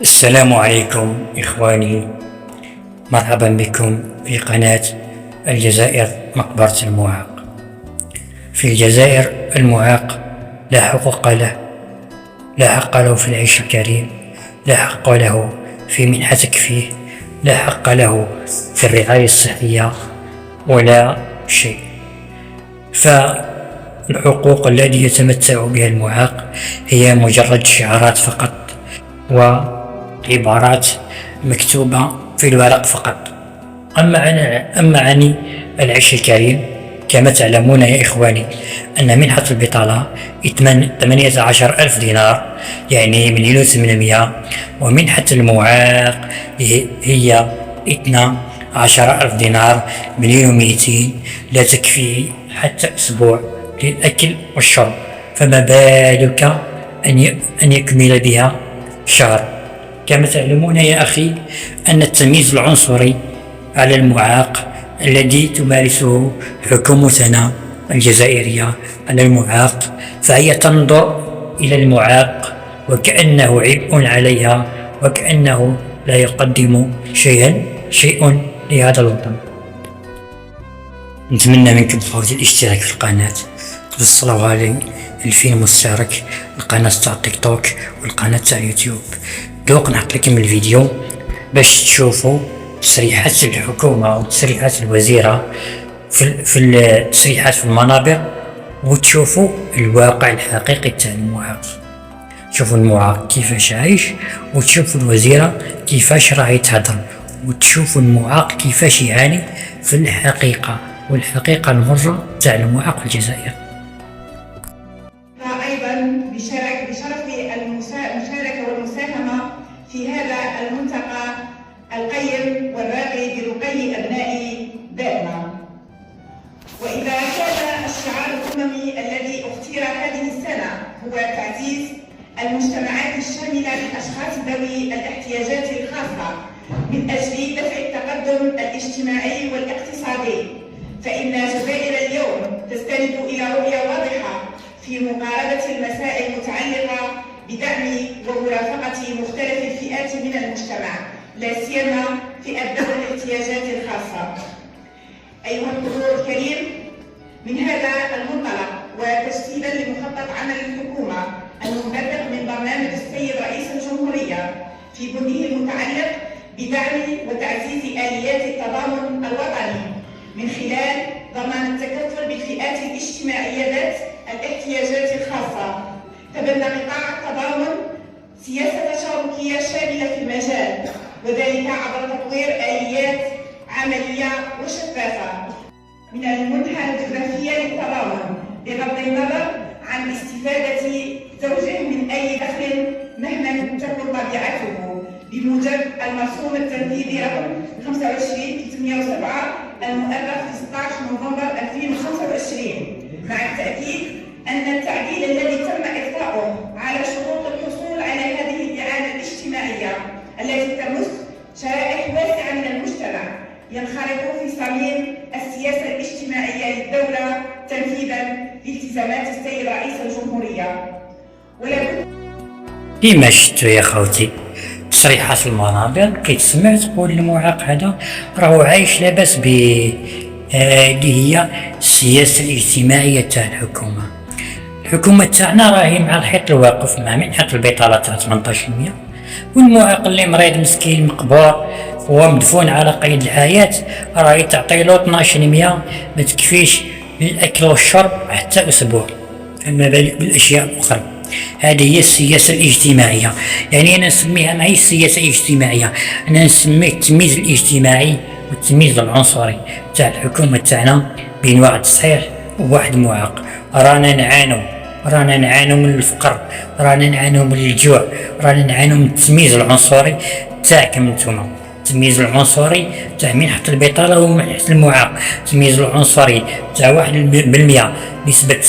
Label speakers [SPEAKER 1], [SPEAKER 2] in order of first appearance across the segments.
[SPEAKER 1] السلام عليكم إخواني، مرحبا بكم في قناة الجزائر مقبرة المعاق. في الجزائر المعاق لا حقوق له، لا حق له في العيش الكريم، لا حق له في منحة تكفيه، لا حق له في الرعاية الصحية ولا شيء. فالحقوق التي يتمتع بها المعاق هي مجرد شعارات فقط وعبارات مكتوبة في الورق فقط. أما عن العيش الكريم، كما تعلمون يا إخواني أن منحة البطالة 18,000 دينار، يعني 1,800,000، ومنحة المعاق هي 12,000 دينار، 1,200,000، لا تكفي حتى أسبوع للأكل والشرب، فما بالك أن يكمل بها شهر. كما تعلمون يا أخي أن التمييز العنصري على المعاق الذي تمارسه حكومتنا الجزائرية على المعاق، فهي تنظر إلى المعاق وكأنه عبء عليها، وكأنه لا يقدم شيء لهذا الوطن. نتمنى منكم خوتي الاشتراك في القناة، توصلوا لي 2000 مشترك، القناة تاع تيك توك والقناة تاع يوتيوب. دوق نحط لكم الفيديو باش تشوفوا تصريحات الحكومة وتصريحات الوزيرة في التصريحات في المنابر، وتشوفوا الواقع الحقيقي تاع المعاق. تشوفوا المعاق كيفاش عايش، وتشوفوا الوزيرة كيفاش راهي تهضر، وتشوفوا المعاق كيفاش يعاني في الحقيقة، والحقيقة المرة تاع المعاق في الجزائر.
[SPEAKER 2] أيضا بشرف المشاركة والمساهمة في هذا الملتقى القيم والراقي برقي أبناء دائما. وإذا كان الشعار الأممي الذي اختير هذه السنة هو تعزيز المجتمعات الشاملة للأشخاص ذوي الاحتياجات الخاصة من أجل دفع التقدم الاجتماعي والاقتصادي، فإن الجزائر اليوم تستند إلى رؤية واضحة في مقاربة المسائل المتعلقة بدعم ومرافقة مختلف الفئات من المجتمع، لا سيما فئة ذوي الاحتياجات الخاصة. أيها الحضور الكريم، من هذا المنطلق وتجسيدا لمخطط عمل الحكومة المنبثق من برنامج السيد رئيس الجمهورية في بنيه المتعلق بدعم وتعزيز آليات التضامن الوطني من خلال ضمان التكفل بالفئات الاجتماعية ذات الاحتياجات الخاصة، تبنى قطاع التضامن سياسة تشاركية شاملة في المجال، وذلك عبر تطوير آليات عملية وشفافة من المنحى الجغرافية للتضامن، بغض النظر عن استفادة زوجه من أي دخل مهما تكن طبيعته، بموجب المرسوم التنفيذي رقم 25/307 المؤرخ في 16 نوفمبر 2025، مع التأكيد أن التعديل الذي تم إعطاؤه على شروط الحصول على هذه الإعانة الاجتماعية التي تمس شرائح واسعة من المجتمع ينخرط في صميم السياسة الاجتماعية للدولة تنفيذا لالتزامات السيد رئيس الجمهورية.
[SPEAKER 1] كيما شفتوا يا خوتي تصريحات المنابر كيتسمع تقول المعاق هذا راهو عايش لاباس اللي هي السياسة الاجتماعية تاع الحكومة تاعنا راهي مع الحيط الواقف، مع منحة البطالة تاع 18%، والمعاق اللي مريض مسكين مقبور ومدفون على قيد الحياة راهي تعطيلو 12% ما تكفيش للأكل والشرب حتى أسبوع، فما بالك بالأشياء الأخرى. هذه هي السياسة الاجتماعية، يعني أنا نسميها معي السياسة الاجتماعية، أنا نسميه التمييز الاجتماعي والتمييز العنصري تاع الحكومة تاعنا بين واحد صحيح وواحد معاق. رانا نعانو من الفقر، رانا نعانو من الجوع، رانا نعانو من التمييز العنصري تاعكم نتوما، التمييز العنصري تاع منحة البطالة ومنحة المعاق، التمييز العنصري تاع 1% نسبة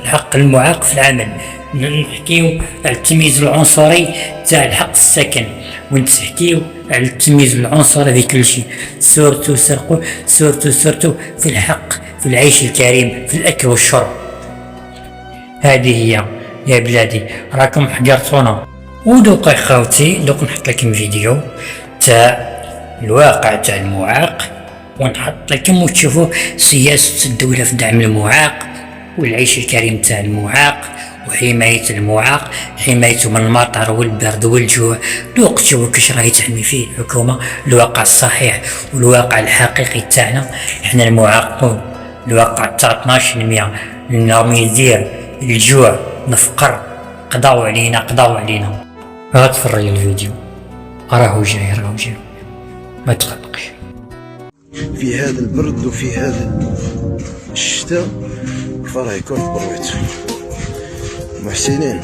[SPEAKER 1] الحق المعاق في العمل، نحكيو على التمييز العنصري تاع الحق السكن، ونحكيو على التمييز العنصري في كل شيء، سورتو في الحق في العيش الكريم، في الأكل والشرب. هذه هي يا بلادي، راكم حجرتونا ودوك خوتي دوك نحط لكم فيديو تاع الواقع تاع المعاق، ونحط لكم وتشوفوا سياسة الدولة في دعم المعاق والعيش الكريم تاع المعاق وحماية المعاق، حمايته من المطر والبرد والجوع. دوك تشوفوا كيش راهي تحمي فيه الحكومة الواقع الصحيح والواقع الحقيقي تاعنا احنا المعاقون. الواقع تاع 12% راهم يدير الجوع الفقر، قضاو علينا. غتفرج الفيديو راهو جاي ما تقلقش.
[SPEAKER 3] في هذا البرد وفي هذا الشتاء كيف راه يكون في برويت. محسنين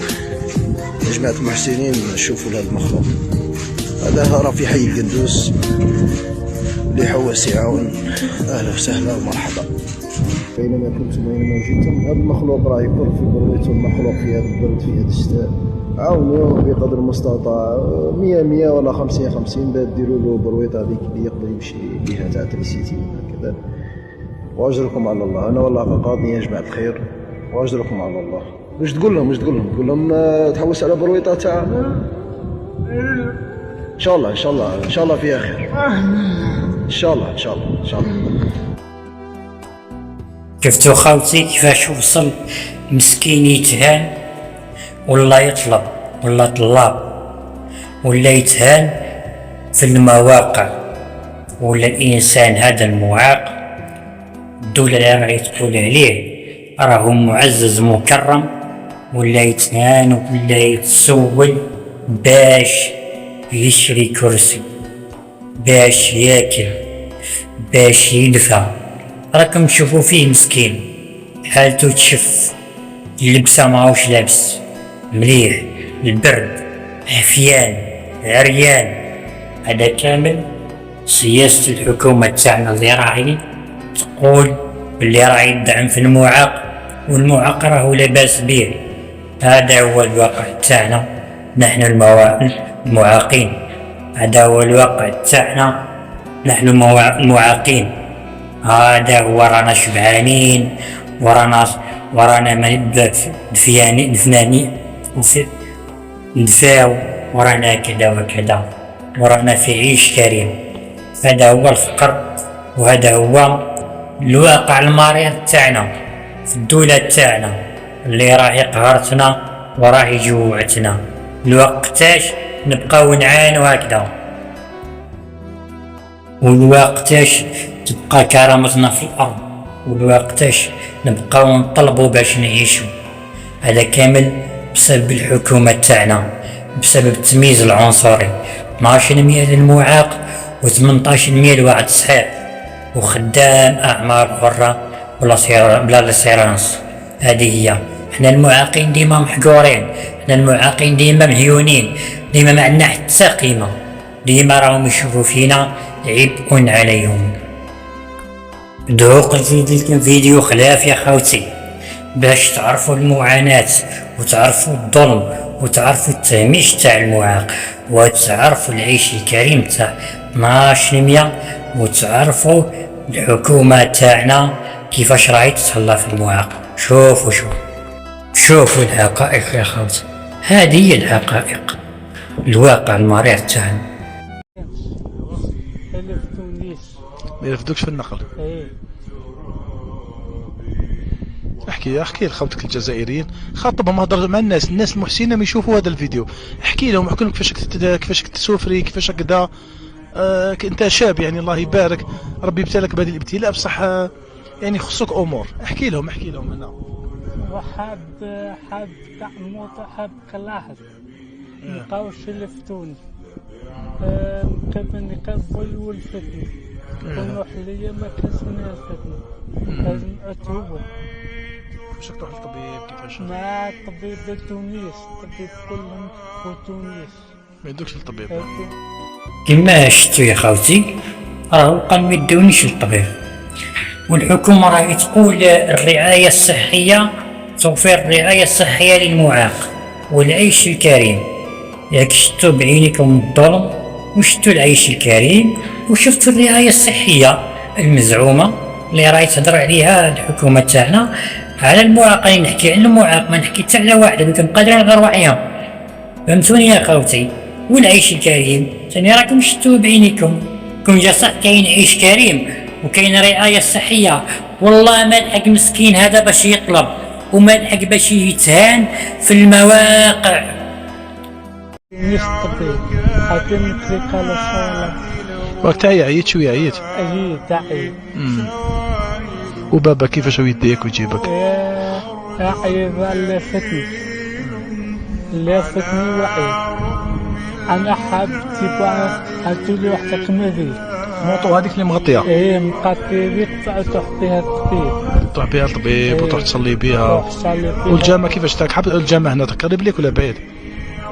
[SPEAKER 3] يا جماعة المحسنين، شوفوا لهذا المخلوق هذا راه في حي القندوز اللي حواس يعاون. اهلا وسهلا ومرحبا. بينما كنتم وينما وجدتم هذا المخلوق راه يكون في برويت، والمخلوق في هذا البرد في هذا الشتاء عاونوا بقدر المستطاع 100 ولا 50 بعد ديروا له برويط هذيك اللي يقدر يمشي بها تاع تريسيتي هكذا. واجركم على الله، انا والله قاضي يا جماعه الخير، واجركم على الله. واش تقول لهم تقول لهم تحوس على برويطه تاع ان شاء الله فيها خير ان شاء الله.
[SPEAKER 1] شفتوا خاوتي كيفاش وصل مسكين يتهان ولا يطلب ولا طلاب ولا يتهان في المواقع، ولا الانسان هذا المعاق الدولة اللي راهي تقول عليه راهو معزز مكرم، ولا يتهان ولا يتسول باش يشري كرسي، باش ياكل، باش يدفع. راكم تشوفوا فيه مسكين حالته تشف، اللبسه ماهوش لابس مليح، البرد، عفيان، عريان. هذا كامل سياسة الحكومة تاعنا اللي راهي تقول باللي راهي تدعم في المعاق، والمعاق راهو لاباس به. هذا هو الواقع تاعنا نحن المعاقين، هذا هو الواقع تاعنا نحن المعاقين. هذا هو رانا شبعانين ورانا ندفاو ورانا كذا وكذا، ورانا في عيش كريم. هذا هو الفقر، وهذا هو الواقع المريض تاعنا في الدولة تاعنا اللي راهي قهرتنا وراهي جوعتنا. الوقتاش نبقاو نعانو هكذا، والوقتاش تبقى كرامتنا في الأرض، والوقتاش نبقاو نطلبو باش نعيشو. هذا كامل بسبب الحكومة تاعنا، بسبب التمييز العنصري. 12% للمعاق و18% لواحد صحيح وخدام أعمال حرة بلا ليسيرانس. هذه هي. احنا المعاقين ديما محقورين، احنا المعاقين ديما مهيونين، ديما ما عندنا حتى قيمة، ديما راهم يشوفوا فينا عبء عليهم. دوق لكم فيديو خلاف يا خوتي باش تعرفوا المعاناة وتعرفوا الظلم وتعرفوا التهميش تاع المعاق وتعرفوا العيش الكريم تاع 12%، وتعرفوا الحكومة تاعنا كيفاش راهي تتهلا في المعاق. شوفوا الحقائق يا خوتي، هذه هي الحقائق، الواقع المريض تاعنا.
[SPEAKER 4] اللي في تونس
[SPEAKER 3] ما يرفدوكش في النقل. احكي لخوتك الجزائريين، خاطبهم، هضر مع الناس المحسنين يشوفوا هذا الفيديو، احكي لهم كيفاش تسوفري، كيفاش كدا. انت شاب يعني الله يبارك، ربي ابتلاك بهذا الابتلاء بصح يعني خصك امور. احكي لهم هنا.
[SPEAKER 4] وحاب تاع موت، حاب كلاحظ نلقاوش اللي في تونس نقبل والفتنة ونروح ليا ما كاسمنا الفتنة، لازم أتوب.
[SPEAKER 3] كيفاش تروح للطبيب؟ كيفاش؟
[SPEAKER 4] مع الطبيب بتونس، الطبيب كلهم بتونس،
[SPEAKER 3] ما يدوكش للطبيب.
[SPEAKER 1] كما شفتوا يا خوتي راهو قال ما يدونيش للطبيب، والحكومة راهي تقول الرعاية الصحية، توفير الرعاية الصحية للمعاق والعيش الكريم. ياك شفتوا بعينكم الظلم وشفتوا العيش الكريم وشفتوا الرعاية الصحية المزعومة اللي راهي تهضر عليها الحكومة تاعنا على المعاقين. نحكي على المعاق، ما نحكي حتى على واحد اللي كان قادرين غير وعيهم. فهمتوني يا خوتي؟ والعيش الكريم ثاني راكم شفتوه بعينيكم. كون جا صح كاين عيش كريم وكاين رعاية صحية، والله ما الحق مسكين هذا باش يطلب وما الحق باش يتهان في المواقع.
[SPEAKER 4] مش قضيت حتى نترك على صالة
[SPEAKER 5] وقتها عييت شويه عييت.
[SPEAKER 4] أي تعي
[SPEAKER 5] وبابا كيفاش هو يديك ويجيبك؟
[SPEAKER 4] يا عيب اللي فتني وعي. أنا حاب تبقى هاتولي وحدك مذي
[SPEAKER 5] موطو هذيك اللي مغطيه.
[SPEAKER 4] إيه مقطي بيك تحطيها الطبيب.
[SPEAKER 5] تروح بها الطبيب وتروح تصلي بها. والجامع كيفاش تاك؟ حاب الجامع هنا قريب ليك ولا بعيد؟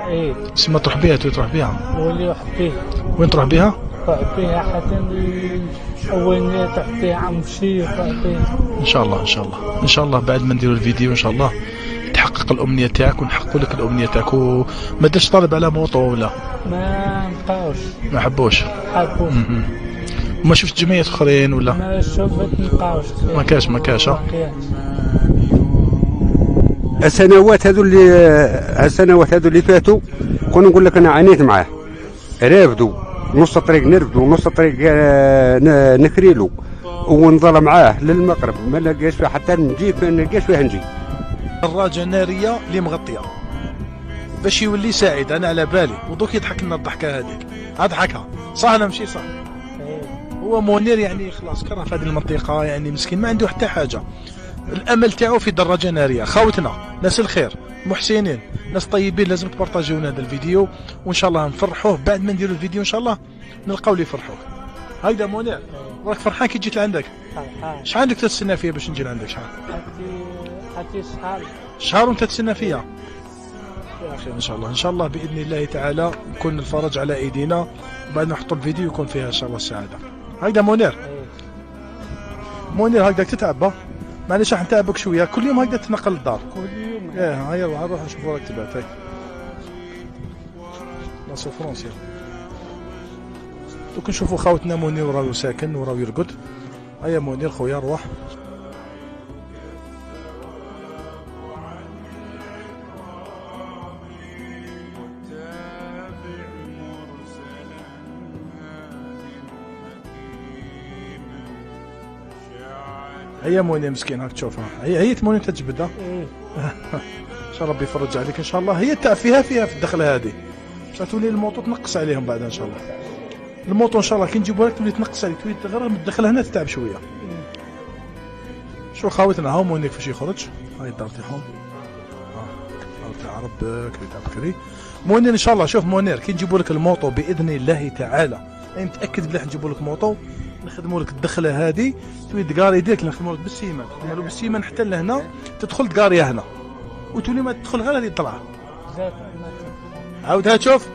[SPEAKER 4] إيه
[SPEAKER 5] سما تروح بها تروح بها.
[SPEAKER 4] واللي يحطيه
[SPEAKER 5] وين تروح بها؟
[SPEAKER 4] تروح بها حتى وين تعطيه عمشي تعطيه.
[SPEAKER 5] ان شاء الله ان شاء الله ان شاء الله بعد ما نديروا الفيديو ان شاء الله تحقق الامنيه تاعك ونحققوا لك الامنيه تاعك. وما درتش طالب على موطو ولا
[SPEAKER 4] ما نبقاوش
[SPEAKER 5] ما حبوش؟
[SPEAKER 4] حبوش.
[SPEAKER 5] وما شفت جمعيات اخرين ولا؟
[SPEAKER 4] ما شفت نبقاوش.
[SPEAKER 5] ما كاش
[SPEAKER 6] السنوات هذو اللي فاتوا كنا نقول لك انا عانيت معاه. رافدوا نص طريق نرفدوا نص طريق نكريلو ونظل معاه للمغرب ما لقاش فيها حتى نجيب ما لقاش فيها نجي.
[SPEAKER 5] دراجة نارية اللي مغطية باش يولي ساعد. انا على بالي ودوك يضحك لنا الضحكة هذيك اضحكها صح ولا ماشي صح؟ هو منير يعني خلاص كره في هذه المنطقة يعني مسكين ما عنده حتى حاجة. الامل تاعو في دراجة نارية. خاوتنا ناس الخير محسنين ناس طيبين لازم تبارطاجيونا هذا الفيديو وان شاء الله نفرحوه. بعد ما نديروا الفيديو ان شاء الله نلقاو اللي يفرحوك. هيدا منير راك فرحان كي جيت لعندك؟ شحال عندك تتسنى فيا باش نجي لعندك؟
[SPEAKER 4] حتى
[SPEAKER 5] شهر وانت تتسنى فيا؟ يا اخي ان شاء الله باذن الله تعالى يكون الفرج على ايدينا بعد ما نحطوا الفيديو يكون فيها ان شاء الله السعاده. هيدا منير هكذاك تتعب معليش راح نتعبك شويه. كل يوم هكذا تنقل الدار؟
[SPEAKER 4] كل يوم.
[SPEAKER 5] هيا نروح نشوفوا راك تبعت. هاي لا سوفرونس دوك نشوفوا خاوتنا منير وراهو ساكن وراهو يرقد. هيا منير خويا روح. هيا منير مسكين هاك تشوفها. هي منير تجبدها. ان شاء الله ربي يفرج عليك ان شاء الله. هي تاع فيها في الدخله هذه باش تولي الموطو تنقص عليهم بعد ان شاء الله. الموطو ان شاء الله كي نجيبوها لك تولي تنقص عليك تولي غير من الدخله هنا تتعب شويه. شو خاوتنا هاو منير كيفاش يخرج. هاي الدار تاعهم تاع ربك بكري. منير ان شاء الله شوف منير كي نجيبوا لك الموطو باذن الله تعالى انا متاكد بلي نجيبوا لك موطو نخدموا لك الدخله هذه تولي تقاري يديك نخدموا لك بالسيمان حتى لهنا تدخل تقاريها هنا وتولي ما تدخل غير هذه الطلعه. عاودها تشوف.